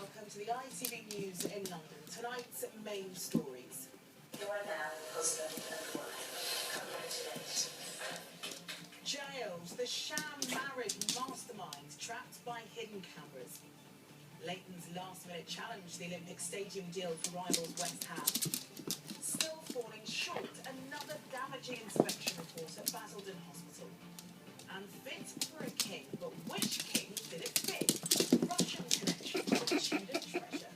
welcome to the ITV News in London. Tonight's main stories. You are now husband and wife. Congratulations. Jailed, the sham marriage mastermind trapped by hidden cameras. Leighton's last-minute challenge to the Olympic Stadium deal for rivals West Ham. Still falling short, another damaging inspection report at Basildon Hospital. And fit for a king, but which king did it fit? Russian connection to Tudor treasure.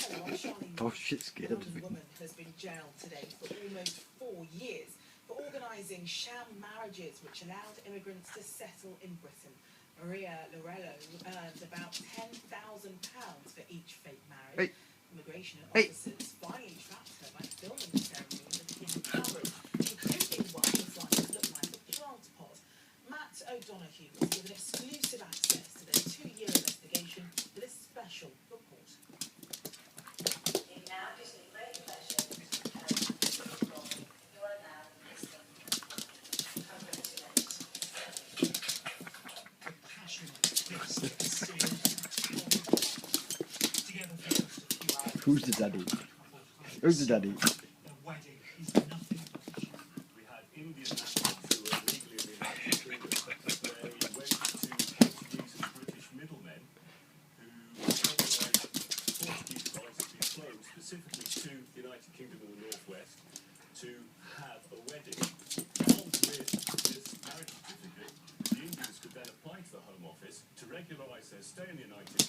Hello, I'm Charlene. Oh, shit's scared. A London woman has been jailed today for almost 4 years for organising sham marriages which allowed immigrants to settle in Britain. Maria Lorello earned about £10,000 for each fake marriage. Immigration officers finally trapped her by filming the ceremony with hidden cameras, including one designed to look like a plant pot. Matt O'Donoghue was given exclusive access to their 2-year investigation with a special report. It now gives me great pleasure to present you are now husband. Congratulations. A passionate kiss gets sealed. Together for just a few hours. Who's the daddy? Who's the daddy? The wedding is nothing but a shock. We had Indian nationals who were legally in the United Kingdom. They went to Portuguese and British middlemen who organised Portuguese colonies to be flown specifically to the United Kingdom in the northwest to have a wedding. Armed with this marriage certificate, the Indians could then apply to the Home Office to regularise their stay in the United